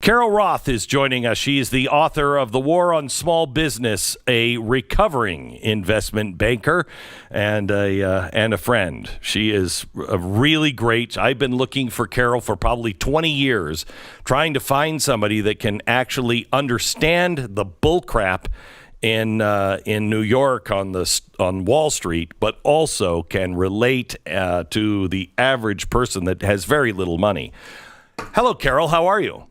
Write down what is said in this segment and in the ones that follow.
Carol Roth is joining us. She is the author of The War on Small Business, a recovering investment banker and a friend. She is really great. I've been looking for Carol for probably 20 years, trying to find somebody that can actually understand the bullcrap in New York on Wall Street, but also can relate to the average person that has very little money. Hello, Carol. How are you?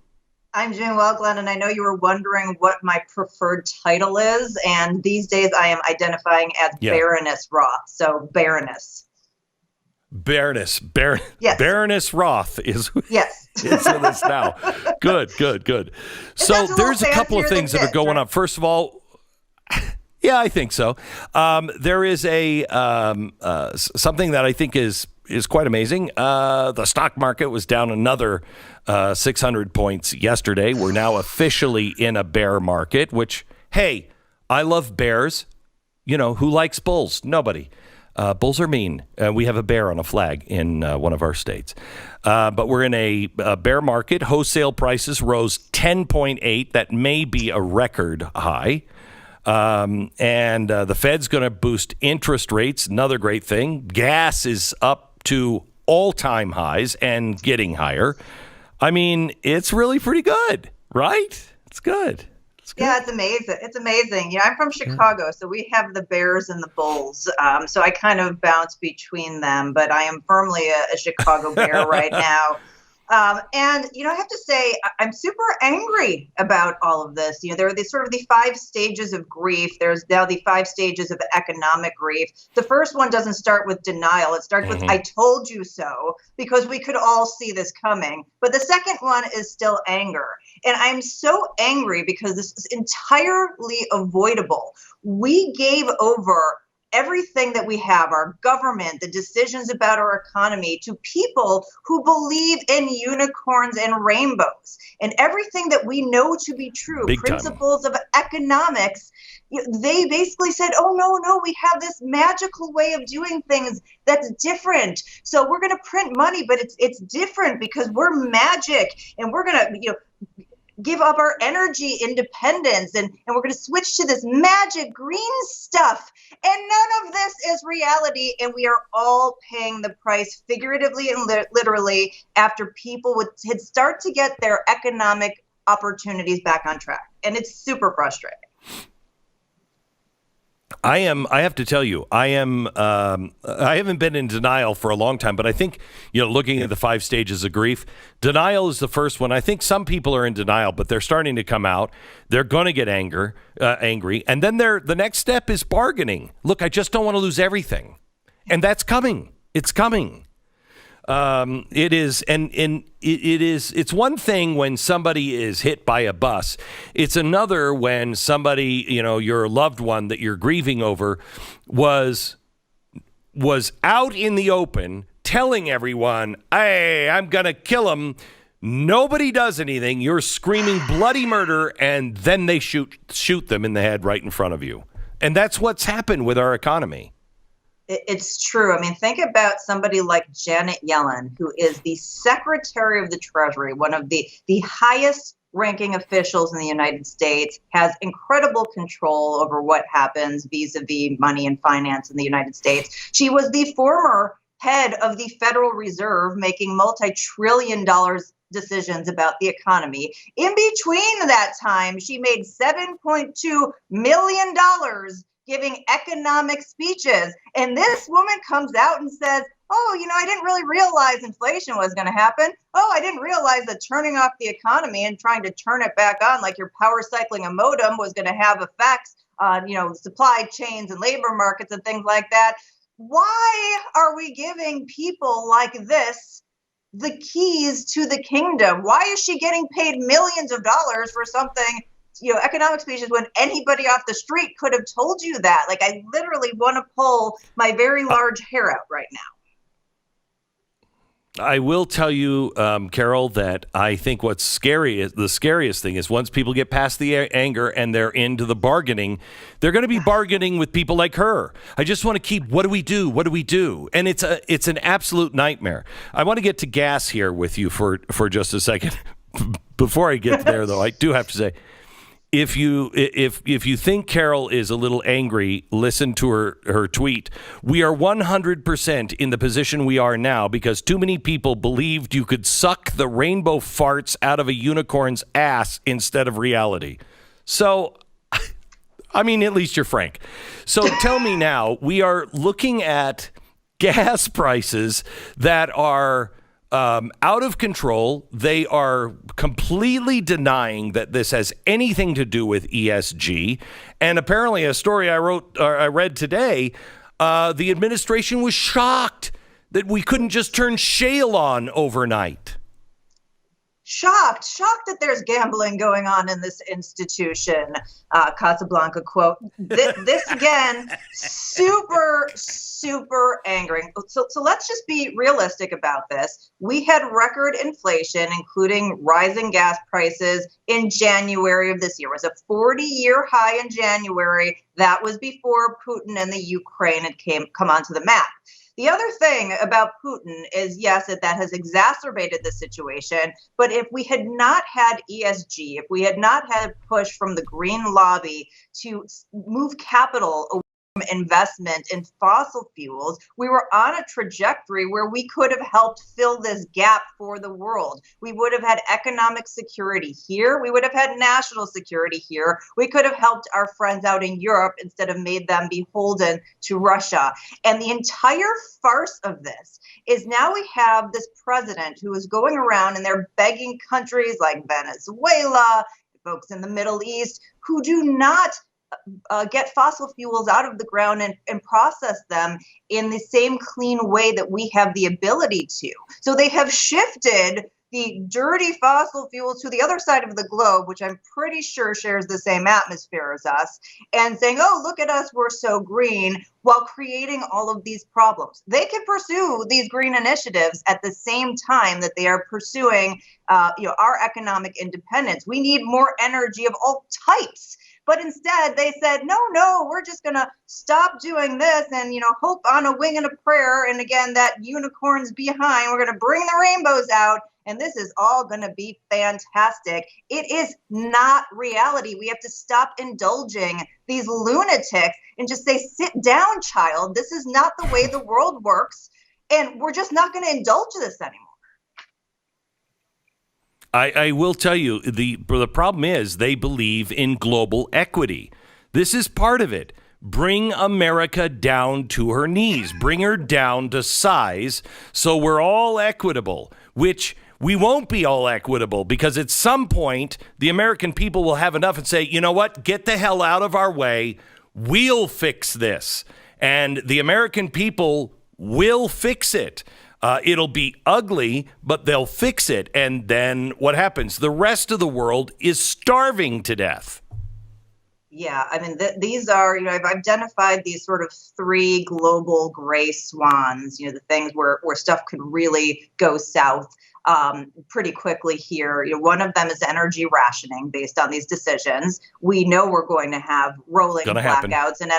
I'm doing well, Glenn, and I know you were wondering what my preferred title is, and these days I am identifying as Baroness Roth, so Baroness. Yes. Baroness Roth is yes. is with us now. Good. So there's a couple of things that are going on. First of all, yeah, I think so. There is a something that I think is quite amazing. The stock market was down another 600 points yesterday. We're now officially in a bear market, which, hey, I love bears. You know, who likes bulls? Nobody. Bulls are mean. We have a bear on a flag in one of our states. But we're in a bear market. Wholesale prices rose 10.8. That may be a record high. And the Fed's going to boost interest rates. Another great thing. Gas is up to all-time highs and getting higher. I mean, it's really pretty good, right? It's good. Yeah, it's amazing. It's amazing. You know, I'm from Chicago, so we have the Bears and the Bulls. So I kind of bounce between them, but I am firmly a Chicago Bear right now. And, you know, I have to say, I'm super angry about all of this. You know, there are the 5 stages of grief. There's now the 5 stages of economic grief. The first one doesn't start with denial. It starts with, I told you so, because we could all see this coming. But the second one is still anger. And I'm so angry because this is entirely avoidable. We gave over everything that we have, our government, the decisions about our economy, to people who believe in unicorns and rainbows. And everything that we know to be true, principles of economics, they basically said, oh, no, we have this magical way of doing things that's different. So we're going to print money, but it's different because we're magic, and we're going to, give up our energy independence, and we're going to switch to this magic green stuff. And none of this is reality. And we are all paying the price figuratively and literally after people would start to get their economic opportunities back on track. And it's super frustrating. I have to tell you, I haven't been in denial for a long time, but I think, looking at the 5 stages of grief, denial is the first one. I think some people are in denial, but they're starting to come out. They're going to get angry. And then the next step is bargaining. Look, I just don't want to lose everything. And that's coming. It's coming. It is, and it's one thing when somebody is hit by a bus. It's another when somebody, your loved one that you're grieving over was out in the open telling everyone, hey, I'm going to kill him. Nobody does anything. You're screaming bloody murder, and then they shoot them in the head right in front of you. And that's what's happened with our economy. It's true. I mean, think about somebody like Janet Yellen, who is the Secretary of the Treasury, one of the highest ranking officials in the United States, has incredible control over what happens vis-a-vis money and finance in the United States. She was the former head of the Federal Reserve, making multi-trillion-dollar decisions about the economy. In between that time, she made $7.2 million giving economic speeches. And this woman comes out and says, oh, I didn't really realize inflation was going to happen. Oh, I didn't realize that turning off the economy and trying to turn it back on like you're power cycling a modem was going to have effects on, supply chains and labor markets and things like that. Why are we giving people like this the keys to the kingdom? Why is she getting paid millions of dollars for something, economic speeches, when anybody off the street could have told you that? Like, I literally want to pull my very large hair out right now. I will tell you, Carol, that I think the scariest thing is once people get past the anger and they're into the bargaining, they're going to be bargaining with people like her. I just want to keep, what do we do? What do we do? And it's an absolute nightmare. I want to get to gas here with you for just a second. Before I get there, though, I do have to say, if you think Carol is a little angry, listen to her tweet. We are 100% in the position we are now because too many people believed you could suck the rainbow farts out of a unicorn's ass instead of reality. So, I mean, at least you're frank. So tell me now, we are looking at gas prices that are out of control. They are completely denying that this has anything to do with ESG. And apparently, a story I read today, the administration was shocked that we couldn't just turn shale on overnight. Shocked that there's gambling going on in this institution. Casablanca quote. This again, super angering. So let's just be realistic about this. We had record inflation, including rising gas prices in January of this year. It was a 40-year high in January. That was before Putin and the Ukraine had come onto the map. The other thing about Putin is, yes, that has exacerbated the situation. But if we had not had ESG, if we had not had a push from the green lobby to move capital away from investment in fossil fuels, we were on a trajectory where we could have helped fill this gap for the world. We would have had economic security here. We would have had national security here. We could have helped our friends out in Europe instead of made them beholden to Russia. And the entire farce of this is now we have this president who is going around and they're begging countries like Venezuela, folks in the Middle East, who do not get fossil fuels out of the ground and process them in the same clean way that we have the ability to. So they have shifted the dirty fossil fuels to the other side of the globe, which I'm pretty sure shares the same atmosphere as us, and saying, oh, look at us, we're so green, while creating all of these problems. They can pursue these green initiatives at the same time that they are pursuing our economic independence. We need more energy of all types. But instead, they said, no, we're just going to stop doing this and, hope on a wing and a prayer. And again, that unicorn's behind. We're going to bring the rainbows out. And this is all going to be fantastic. It is not reality. We have to stop indulging these lunatics and just say, sit down, child. This is not the way the world works. And we're just not going to indulge this anymore. I will tell you, the problem is they believe in global equity. This is part of it. Bring America down to her knees. Bring her down to size so we're all equitable, which we won't be all equitable because at some point the American people will have enough and say, you know what, get the hell out of our way. We'll fix this. And the American people will fix it. It'll be ugly, but they'll fix it. And then what happens? The rest of the world is starving to death. Yeah, I mean, these are, I've identified these sort of three global gray swans, the things where stuff could really go south pretty quickly here. One of them is energy rationing based on these decisions. We know we're going to have rolling blackouts and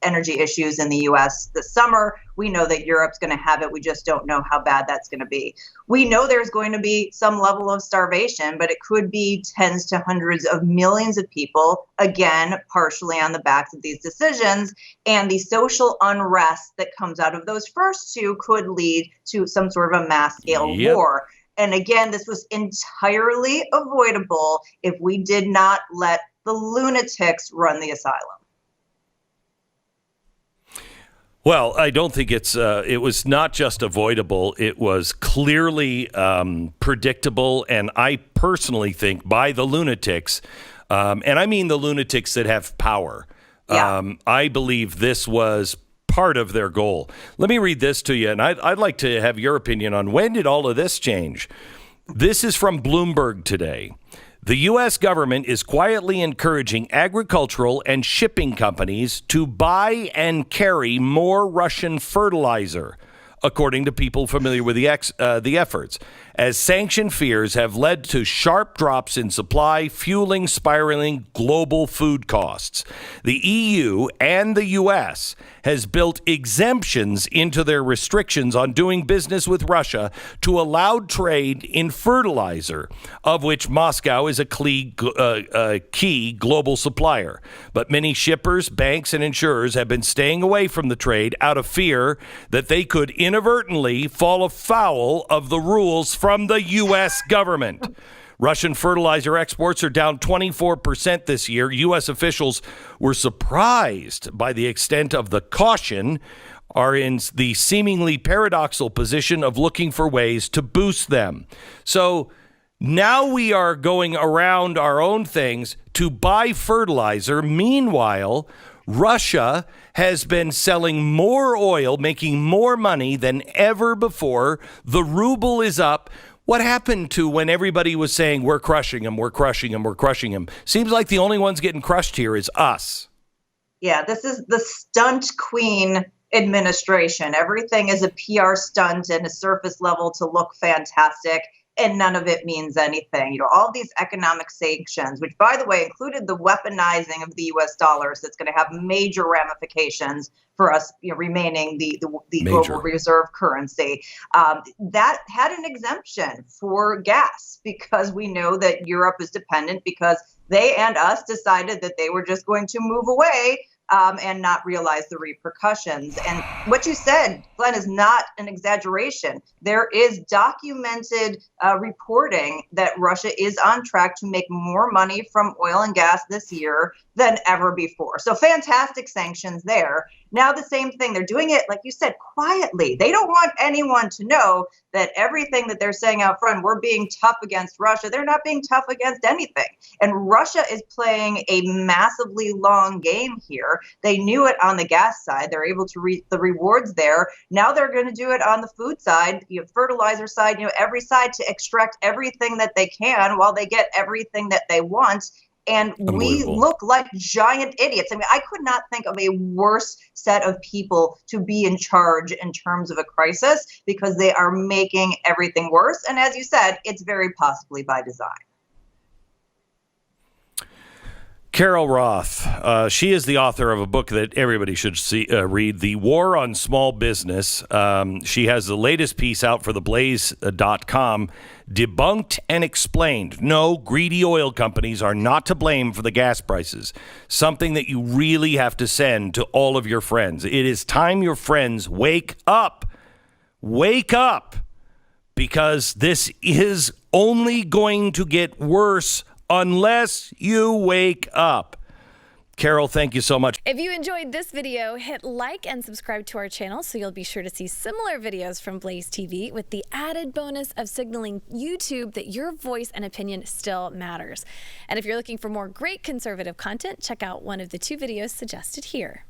energy issues in the U.S. this summer. We know that Europe's going to have it. We just don't know how bad that's going to be. We know there's going to be some level of starvation, but it could be tens to hundreds of millions of people, again, partially on the backs of these decisions. And the social unrest that comes out of those first two could lead to some sort of a mass scale war. And again, this was entirely avoidable if we did not let the lunatics run the asylum. Well, I don't think it was not just avoidable. It was clearly predictable. And I personally think by the lunatics, and I mean the lunatics that have power. Yeah. I believe this was part of their goal. Let me read this to you. And I'd like to have your opinion on when did all of this change? This is from Bloomberg today. The U.S. government is quietly encouraging agricultural and shipping companies to buy and carry more Russian fertilizer, according to people familiar with the efforts. as sanction fears have led to sharp drops in supply, fueling spiraling global food costs. The EU and the U.S. has built exemptions into their restrictions on doing business with Russia to allow trade in fertilizer, of which Moscow is a key global supplier. But many shippers, banks, and insurers have been staying away from the trade out of fear that they could inadvertently fall afoul of the rules from the U.S. government. Russian fertilizer exports are down 24% this year. U.S. officials were surprised by the extent of the caution, are in the seemingly paradoxical position of looking for ways to boost them. So now we are going around our own things to buy fertilizer. Meanwhile, Russia has been selling more oil, making more money than ever before. The ruble is up. What happened to when everybody was saying, we're crushing them, we're crushing them, we're crushing them? Seems like the only ones getting crushed here is us. Yeah, this is the stunt queen administration. Everything is a PR stunt and a surface level to look fantastic, and none of it means anything. You know, all these economic sanctions, which, by the way, included the weaponizing of the U.S. dollars, that's going to have major ramifications for us, you know, remaining the global reserve currency. That had an exemption for gas because we know that Europe is dependent because they and us decided that they were just going to move away and not realize the repercussions. And what you said, Glenn, is not an exaggeration. There is documented reporting that Russia is on track to make more money from oil and gas this year than ever before. So fantastic sanctions there. Now the same thing. They're doing it, like you said, quietly. They don't want anyone to know that everything that they're saying out front, we're being tough against Russia. They're not being tough against anything. And Russia is playing a massively long game here. They knew it on the gas side. They're able to reap the rewards there. Now they're going to do it on the food side, you know, fertilizer side, you know, every side to extract everything that they can while they get everything that they want. And we look like giant idiots. I mean, I could not think of a worse set of people to be in charge in terms of a crisis because they are making everything worse. And as you said, it's very possibly by design. Carol Roth, she is the author of a book that everybody should read, The War on Small Business. She has the latest piece out for the BlazeTV.com, Debunked and Explained. No, greedy oil companies are not to blame for the gas prices. Something that you really have to send to all of your friends. It is time your friends wake up. Wake up. Because this is only going to get worse unless you wake up. Carol, thank you so much. If you enjoyed this video, hit like and subscribe to our channel so you'll be sure to see similar videos from Blaze TV with the added bonus of signaling YouTube that your voice and opinion still matters. And if you're looking for more great conservative content, check out one of the 2 videos suggested here.